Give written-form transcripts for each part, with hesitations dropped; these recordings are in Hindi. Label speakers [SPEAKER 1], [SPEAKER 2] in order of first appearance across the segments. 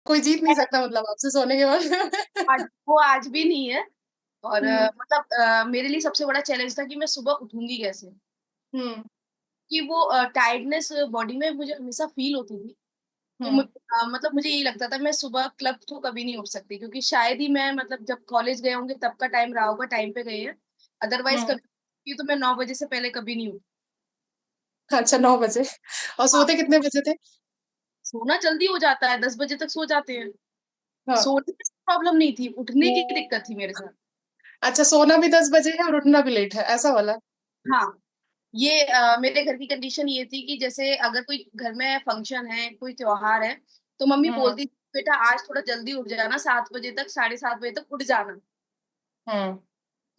[SPEAKER 1] कोई जीत नहीं सकता मतलब आपसे सोने के बाद।
[SPEAKER 2] आज भी नहीं है। और
[SPEAKER 1] हुँ,
[SPEAKER 2] मतलब मेरे लिए सबसे बड़ा चैलेंज था कि मैं सुबह उठूंगी कैसे।
[SPEAKER 1] हुँ,
[SPEAKER 2] कि वो टायर्डनेस बॉडी में मुझे हमेशा फील होती थी। तो
[SPEAKER 1] हुँ,
[SPEAKER 2] मतलब मुझे यही लगता था मैं सुबह क्लब तो कभी नहीं उठ सकती, क्योंकि शायद ही मैं मतलब जब कॉलेज गए होंगे तब का टाइम रहा होगा, टाइम पे गए हैं। अदरवाइज
[SPEAKER 1] हुँ।
[SPEAKER 2] कभी तो मैं 9 बजे से पहले कभी नहीं उठी।
[SPEAKER 1] अच्छा 9 बजे और
[SPEAKER 2] हाँ,
[SPEAKER 1] सोते कितने बजे थे?
[SPEAKER 2] सोना जल्दी हो जाता है, 10 बजे तक सो जाते हैं।
[SPEAKER 1] हाँ।
[SPEAKER 2] सोने की प्रॉब्लम नहीं थी, उठने की दिक्कत थी मेरे साथ।
[SPEAKER 1] अच्छा सोना भी 10 बजे है और उठना भी लेट है, ऐसा वाला?
[SPEAKER 2] हाँ, ये मेरे घर की कंडीशन ये थी कि जैसे अगर कोई घर में फंक्शन है, कोई त्योहार है, तो मम्मी
[SPEAKER 1] हुँ,
[SPEAKER 2] बोलती थी, "बेटा आज थोड़ा जल्दी उठ जाना, 7 बजे तक, साढ़े 7 बजे तक उठ जाना।"
[SPEAKER 1] हुँ,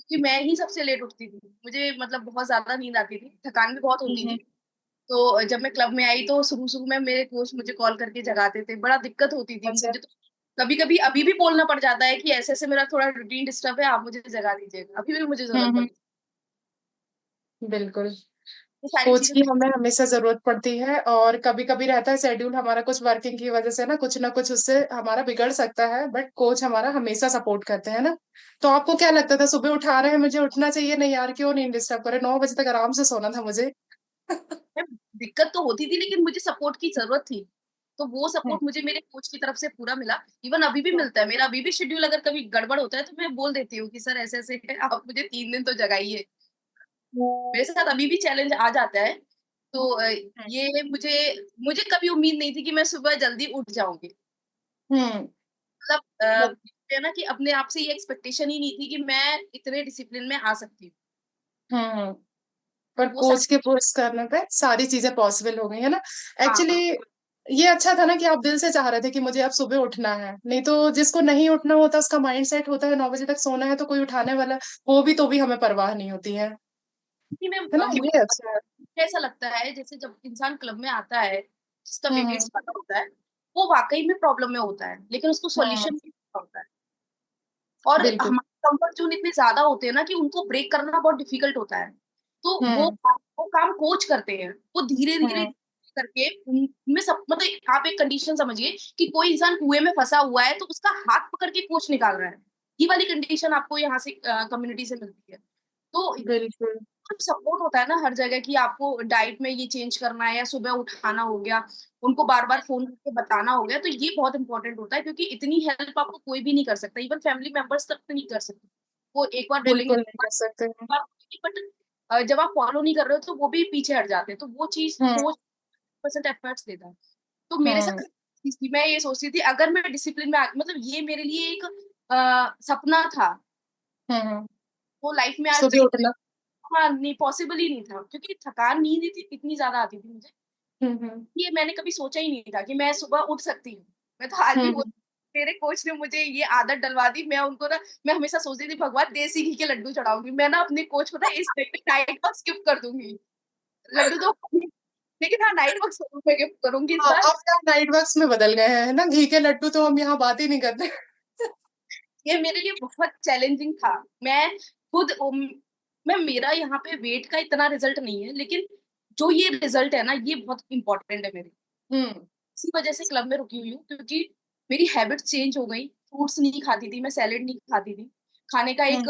[SPEAKER 2] क्योंकि मैं ही सबसे लेट उठती थी। मुझे मतलब बहुत ज़्यादा नींद आती थी, थकान भी बहुत
[SPEAKER 1] हुँ,
[SPEAKER 2] होती
[SPEAKER 1] हुँ।
[SPEAKER 2] थी। तो जब मैं क्लब में आई तो शुरू-शुरू में मेरे कोच मुझे कॉल करके जगाते थे, बड़ा दिक्कत होती थी
[SPEAKER 1] अच्छा।
[SPEAKER 2] मुझे तो। कभी-कभी अभी भी बोलना पड़ जाता है कि ऐसे-ऐसे मेरा थोड़ा रूटीन डिस्टर्ब है, आप मुझे जगा दीजिएगा। अभी भी मुझे
[SPEAKER 1] हुँ,
[SPEAKER 2] ज़रूरत
[SPEAKER 1] हुँ।
[SPEAKER 2] पड़ती है।
[SPEAKER 1] बिल्कुल।
[SPEAKER 2] ये सारी
[SPEAKER 1] कोच
[SPEAKER 2] चीज़ें
[SPEAKER 1] की हमें हमेशा ज़रूरत पड़ती है और कभी-कभी रहता है शेड्यूल हमारा कुछ वर्किंग की वज़ह से ना कुछ न कुछ उससे हमारा बिगड़ सकता है, बट कोच हमारा हमेशा सपोर्ट करते हैं ना? तो आपको क्या लगता था सुबह उठा रहे हैं, मुझे उठना चाहिए, नहीं यार क्यों नींद डिस्टर्ब करें, 9 बजे तक आराम से सोना था मुझे।
[SPEAKER 2] में दिक्कत तो होती थी, लेकिन मुझे सपोर्ट की ज़रूरत थी। तो वो
[SPEAKER 1] हुँ,
[SPEAKER 2] सपोर्ट मुझे मेरे कोच की तरफ से पूरा मिला। इवन अभी भी
[SPEAKER 1] हुँ,
[SPEAKER 2] मिलता है। मेरा अभी भी शेड्यूल अगर कभी गड़बड़ होता है तो मैं बोल देती हूँ कि सर ऐसे-ऐसे है, आप मुझे 3 दिन तो जगाइए। मेरे साथ अभी भी चैलेंज आ जाता है। तो ये मुझे मुझे कभी उम्मीद नहीं थी कि मैं सुबह जल्दी उठ जाऊँगी।
[SPEAKER 1] हुँ,
[SPEAKER 2] मतलब
[SPEAKER 1] हुँ,
[SPEAKER 2] कहते हैं ना कि अपने आप से ये एक्सपेक्टेशन ही नहीं थी कि मैं इतने डिसिप्लिन में आ सकती हूँ।
[SPEAKER 1] हुँ। पर
[SPEAKER 2] वो
[SPEAKER 1] कोच
[SPEAKER 2] सारी
[SPEAKER 1] के पुश करने पे सारी चीज़ें पॉसिबल हो गई, है ना?
[SPEAKER 2] हाँ,
[SPEAKER 1] एक्चुअली
[SPEAKER 2] हाँ।
[SPEAKER 1] ये अच्छा था ना कि आप दिल से चाह रहे थे कि मुझे अब सुबह उठना है। नहीं तो जिसको नहीं उठना होता उसका माइंडसेट होता है 9 बजे तक सोना है तो कोई उठाने वाला वो भी तो भी हमें परवाह नहीं होती है।
[SPEAKER 2] कि मैं
[SPEAKER 1] है ना?
[SPEAKER 2] मुझे
[SPEAKER 1] ये अच्छा है।
[SPEAKER 2] ऐसा लगता है जैसे जब इंसान क्लब में आता है, जिसका
[SPEAKER 1] हुँ,
[SPEAKER 2] वेटेज
[SPEAKER 1] हुँ।
[SPEAKER 2] ज़्यादा होता है, वो वाक़ई में प्रॉब्लम में होता है, लेकिन उसको
[SPEAKER 1] हुँ,
[SPEAKER 2] सॉल्यूशन भी पता होता है। और
[SPEAKER 1] बिल्कुल।
[SPEAKER 2] हमारे कंफर्ट ज़ोन इतने ज़्यादा होते हैं ना कि उनको ब्रेक करना बहुत डिफ़िकल्ट होता है। तो
[SPEAKER 1] हुँ,
[SPEAKER 2] वो काम कोच करते हैं। वो धीरे-धीरे
[SPEAKER 1] हुँ,
[SPEAKER 2] करके उनमें सब मतलब आप एक कंडीशन समझिए कि कोई इंसान कुएँ में फँसा हुआ है, तो उसका हाथ पकड़ के कोच निकाल रहा है। ये वाली कंडीशन आपको यहाँ से कम्युनिटी से मिलती है। तो
[SPEAKER 1] बिल्कुल।
[SPEAKER 2] सपोर्ट होता है ना हर जगह कि आपको डाइट में ये चेंज करना है या सुबह उठाना हो गया, उनको बार-बार फ़ोन करके बताना हो गया, तो ये बहुत इम्पोर्टेंट होता है, क्योंकि इतनी हेल्प आपको कोई भी नहीं कर सकता, इवन फैमिली मेंबर्स तक नहीं कर सकते। वो एक बार बोलेंगे
[SPEAKER 1] बिल्कुल नहीं
[SPEAKER 2] तो
[SPEAKER 1] कर सकते हैं।
[SPEAKER 2] बट जब आप फॉलो नहीं कर रहे हो तो वो भी पीछे हट जाते हैं, तो वो चीज़
[SPEAKER 1] हुँ,
[SPEAKER 2] कोच परसेंट एफर्ट्स देता है। तो मेरे
[SPEAKER 1] हुँ,
[SPEAKER 2] साथ चीज़ थी, मैं ये सोचती थी अगर मैं डिसिप्लिन में आ मतलब ये मेरे लिए एक सपना था,
[SPEAKER 1] हुँ, हुँ।
[SPEAKER 2] वो लाइफ में आज
[SPEAKER 1] सुबह उठना।
[SPEAKER 2] हाँ, नहीं पॉसिबल ही नहीं था, क्योंकि थकान नींद इतनी ज़्यादा आती थी मुझे,
[SPEAKER 1] हुँ, हुँ।
[SPEAKER 2] ये मैंने कभी सोचा ही नहीं था कि मैं सुबह उठ सकती हूँ। मैं तो आज भी
[SPEAKER 1] हुँ,
[SPEAKER 2] बोल
[SPEAKER 1] हुँ।
[SPEAKER 2] मेरे कोच ने मुझे ये आदत डलवा दी, मैं उनको ना मैं हमेशा सोचती थी भगवान देसी घी के लड्डू चढ़ाऊँगी। मैं ना अपने कोच को ना इस नाइट वॉक स्किप कर दूँगी। लड्डू तो लेकिन हाँ, नाइट वॉक ज़रूर मैं गिफ्ट करूँगी इस
[SPEAKER 1] हाँ,
[SPEAKER 2] बार।
[SPEAKER 1] अब क्या नाइट वर्क्स में बदल गए हैं, है ना? घी के लड्डू तो हम यहाँ बात ही नहीं करते।
[SPEAKER 2] ये मेरे लिए बहुत चैलेंजिंग था। मैं खुद मैं मेरा यहाँ पे वेट का इतना रिज़ल्ट नहीं है, लेकिन जो ये रिज़ल्ट है ना, ये बहुत इम्पोर्टेंट है मेरे
[SPEAKER 1] हुँ,
[SPEAKER 2] इसी वजह से क्लब में रुकी हुई हूँ, क्योंकि मेरी हैबिट्स चेंज हो गई। फ्रूट्स नहीं खाती थी, मैं सैलेड नहीं खाती थी। खाने का
[SPEAKER 1] हुँ,
[SPEAKER 2] एक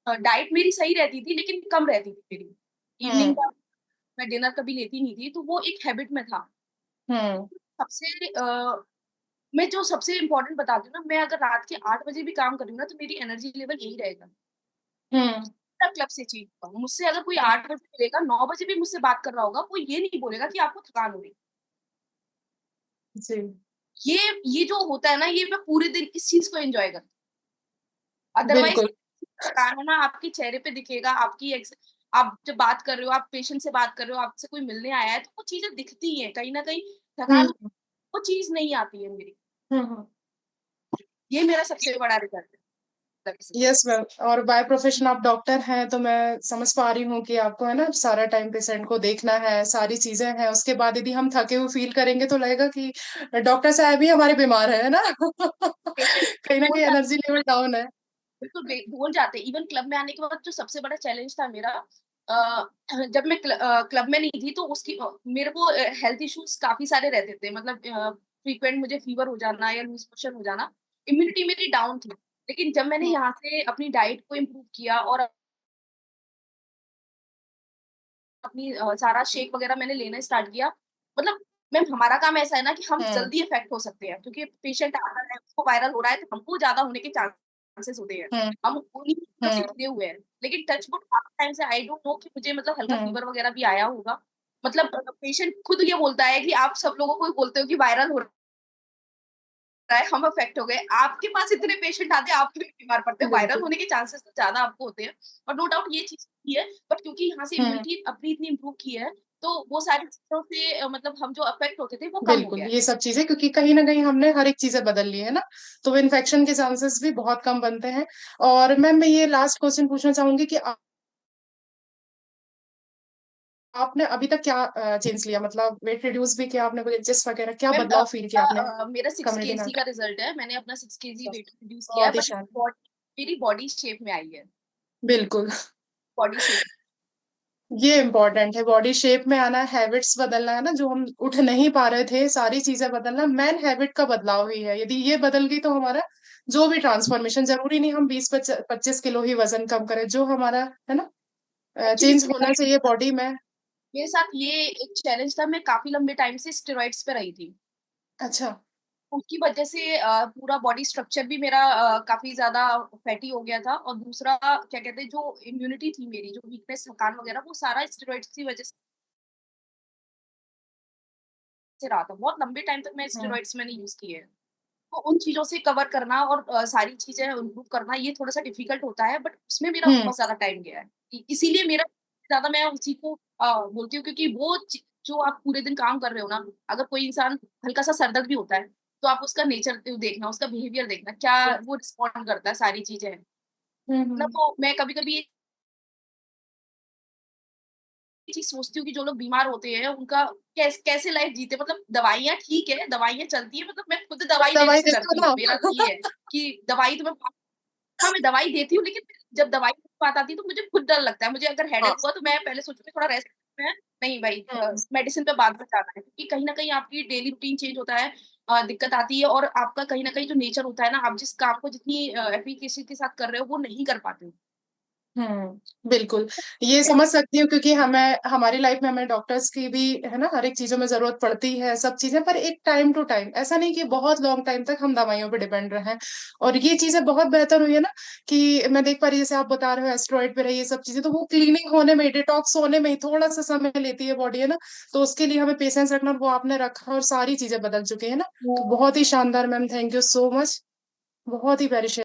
[SPEAKER 2] डाइट मेरी सही रहती थी, लेकिन कम रहती थी मेरी। इवनिंग
[SPEAKER 1] हुँ,
[SPEAKER 2] का मैं डिनर कभी लेती नहीं थी, तो वो एक हैबिट में था।
[SPEAKER 1] हुँ,
[SPEAKER 2] सबसे मैं जो सबसे इम्पोर्टेंट बताती हूँ ना, मैं अगर रात के 8 बजे भी काम कर रही हूँ ना, तो मेरी एनर्जी लेवल यही रहेगा।
[SPEAKER 1] हुँ,
[SPEAKER 2] क्लब से अचीव हुआ। मुझसे अगर कोई
[SPEAKER 1] हुँ,
[SPEAKER 2] 8 बजे मिलेगा, 9 बजे भी मुझसे बात कर रहा होगा, वो ये नहीं बोलेगा कि आपको थकान हो रही है।
[SPEAKER 1] जी,
[SPEAKER 2] ये ये जो होता है ना, ये मैं पूरे दिन इस चीज़ को एन्जॉय करती हूँ। अदरवाइज़
[SPEAKER 1] बिल्कुल।
[SPEAKER 2] थकान है ना आपके चेहरे पे दिखेगा, आपकी आप जब बात कर रहे हो, आप पेशेंट से बात कर रहे हो, आपसे कोई मिलने आया है, तो वो चीज़ें दिखती हैं, कहीं न कहीं थकान
[SPEAKER 1] हुँ,
[SPEAKER 2] वो चीज़ नहीं आती है मेरी।
[SPEAKER 1] हुँ, हुँ।
[SPEAKER 2] ये मेरा सबसे बड़ा रिज़ल्ट है तभी से।
[SPEAKER 1] यस मैम और बाय प्रोफ़ेशन आप डॉक्टर हैं, तो मैं समझ पा रही हूँ कि आपको है ना सारा टाइम पेशेंट को देखना है, सारी चीज़ें हैं, उसके बाद यदि हम थके हुए फ़ील करेंगे तो लगेगा कि डॉक्टर साहब ही हमारे बीमार हैं, है ना?
[SPEAKER 2] पेशेंट
[SPEAKER 1] कहीं न
[SPEAKER 2] बोल
[SPEAKER 1] कहीं
[SPEAKER 2] जाते
[SPEAKER 1] एनर्जी लेवल डाउन है।
[SPEAKER 2] बिल्कुल बोल जाते हैं। इवन क्लब में आने के बाद जो सबसे बड़ा चैलेंज था मेरा अ, जब मैं क्लब में नहीं थी तो मेरे को हेल्थ इश्यूज़ काफ़ी सारे रहते थे। मतलब फ्रीक्वेंट मुझे फीवर हो जाना या लूज़ मोशन हो जाना, इम्यूनिटी मेरी डाउन थी। लेकिन जब मैंने
[SPEAKER 1] हुँ,
[SPEAKER 2] यहाँ से अपनी डाइट को इम्प्रूव किया और अपनी सारा शेक वगैरह मैंने लेना स्टार्ट किया। मतलब मैम हमारा काम ऐसा है ना कि हम
[SPEAKER 1] हुँ,
[SPEAKER 2] जल्दी इफ़ेक्ट हो सकते हैं क्योंकि पेशेंट आता है, उसको वायरल हो रहा है तो हमको ज़्यादा होने के चांसेस होते हैं।
[SPEAKER 1] हुँ,
[SPEAKER 2] हम उन्हीं चीज़ों से
[SPEAKER 1] हुँ,
[SPEAKER 2] जुड़े हुए हैं। लेकिन टच वुड काफ़ी टाइम से आई डोंट नो कि मुझे मतलब हल्का
[SPEAKER 1] हुँ,
[SPEAKER 2] फीवर वगैरह भी आया होगा। मतलब पेशेंट खुद ये बोलता है कि आप सब लोगों को बोलते हो कि वायरल हो रहा है, हम अफ़ेक्ट हो गए। आपके पास इतने पेशेंट आते हैं, आप क्यों बीमार पड़ते हो? वायरल
[SPEAKER 1] बिल्कुल।
[SPEAKER 2] होने के चांसेस तो ज़्यादा आपको होते हैं और नो डाउट ये चीज़ भी है, बट क्योंकि यहाँ से
[SPEAKER 1] हुँ,
[SPEAKER 2] इम्यूनिटी अपनी इतनी इम्प्रूव की है, तो वो सारी चीज़ों से मतलब हम जो अफ़ेक्ट होते थे, वो कम हो
[SPEAKER 1] बिल्कुल,
[SPEAKER 2] गया है।
[SPEAKER 1] ये सब चीज़ें क्योंकि कहीं न कहीं हमने हर एक चीज़ें बदल ली है ना, तो वो इन्फेक्शन के चांसेस भी बहुत कम बनते हैं। और मैम मैं ये लास्ट क्वेश्चन पूछना चाहूँगी कि आपने अभी तक क्या चेंज लिया? मतलब वेट रिड्यूस भी किया आपने, कोई एडजस्ट वगैरह क्या
[SPEAKER 2] मैम
[SPEAKER 1] बदलाव फ़ील किया आपने
[SPEAKER 2] मेरा 6
[SPEAKER 1] कम्युनिटी में
[SPEAKER 2] केजी
[SPEAKER 1] आके?
[SPEAKER 2] का रिज़ल्ट है, मैंने अपना 6 केजी वेट रिड्यूस किया है,
[SPEAKER 1] बहुत ही
[SPEAKER 2] बट
[SPEAKER 1] शानदार।
[SPEAKER 2] मेरी बॉडी शेप में आई है,
[SPEAKER 1] बिल्कुल,
[SPEAKER 2] बॉडी शेप।
[SPEAKER 1] ये इम्पोर्टेंट है, बॉडी शेप में आना, हैबिट्स बदलना है ना, जो हम उठ नहीं पा रहे थे, सारी चीज़ें बदलना, मेन हैबिट का बदलाव ही है। यदि ये बदल गई तो हमारा जो भी ट्रांसफॉर्मेशन ज़रूरी नहीं हम 20 25 किलो ही वज़न कम करें, जो हमारा है ना
[SPEAKER 2] एक्चुअली
[SPEAKER 1] चेंज होना चाहिए बॉडी में।
[SPEAKER 2] मेरे साथ ये एक चैलेंज था, मैं काफ़ी लंबे टाइम से स्टेरॉइड्स पे रही थी।
[SPEAKER 1] अच्छा,
[SPEAKER 2] उसकी वजह से पूरा बॉडी स्ट्रक्चर भी मेरा काफ़ी ज़्यादा फैटी हो गया था और दूसरा क्या कहते हैं जो इम्यूनिटी थी मेरी, जो वीकनेस, थकान वगैरह वो सारा स्टेरॉइड्स की वजह से रहा था। बहुत लंबे टाइम तक मैं
[SPEAKER 1] हुँ,
[SPEAKER 2] स्टेरॉइड्स मैंने यूज़ किए हैं। तो उन चीज़ों से कवर करना और सारी चीज़ें इम्प्रूव करना ये थोड़ा-सा डिफ़िकल्ट होता है बट उसमें मेरा
[SPEAKER 1] हुँ,
[SPEAKER 2] बहुत ज़्यादा टाइम गया है। इसीलिए मेरा ज़्यादा मैं उसी को बोलती हूँ क्योंकि वो जो आप पूरे दिन काम कर रहे हो ना, अगर कोई इंसान हल्का-सा सर दर्द भी होता है, तो आप उसका नेचर देखना, उसका बिहेवियर देखना, क्या वो रिस्पॉन्ड करता है, सारी चीज़ें हैं।
[SPEAKER 1] हुँ,
[SPEAKER 2] ना
[SPEAKER 1] हुँ।
[SPEAKER 2] तो मैं कभी-कभी ये चीज़ सोचती हूँ कि जो लोग बीमार होते हैं उनका कैसे लाइफ़ जीते मतलब दवाइयाँ ठीक है, दवाइयाँ चलती हैं मतलब मैं खुद दवाई लेने
[SPEAKER 1] दवाई
[SPEAKER 2] से
[SPEAKER 1] देते
[SPEAKER 2] डरती
[SPEAKER 1] हो
[SPEAKER 2] हूँ।
[SPEAKER 1] ना?
[SPEAKER 2] मेरा तो ये है कि दवाई तो मैं हाँ, मैं दवाई देती हूँ लेकिन जब दवाई की बात आती है तो मुझे खुद डर लगता है। मुझे अगर
[SPEAKER 1] हाँ,
[SPEAKER 2] हेडेक हुआ तो मैं पहले सोचूँगी थोड़ा रेस्ट में नहीं भाई
[SPEAKER 1] हुँ।
[SPEAKER 2] मेडिसिन पे बाद में जाना है क्योंकि कहीं न कहीं आपकी डेली रूटीन चेंज होता है दिक्कत आती है और आपका कहीं न कहीं जो नेचर होता है ना, आप जिस काम को जितनी एफ़िशिएंसी के साथ कर रहे हो वो नहीं कर पाते हो।
[SPEAKER 1] हुँ, बिल्कुल। ये समझ सकती हूँ क्योंकि हमें हमारी लाइफ़ में हमें डॉक्टर्स की भी है ना, हर एक चीज़ों में ज़रूरत पड़ती है, सब चीज़ें पर एक टाइम टू टाइम, ऐसा नहीं कि बहुत लॉन्ग टाइम तक हम दवाइयों पे डिपेंड रहें। और ये चीज़ें बहुत बेहतर हुई है ना कि मैं देख पा रही हूँ जैसे आप बता रहे हो एस्टेरॉइड पे रही ये सब चीज़ें, तो वो क्लीनिंग होने में, डिटॉक्स होने में ही थोड़ा-सा समय लेती है बॉडी है ना, तो उसके लिए हमें पेशेंस रखना वो आपने रखा और सारी चीज़ें बदल चुकी हैं ना। तो बहुत ही शानदार ma'am, thank you so much. बहुत ही प्यारी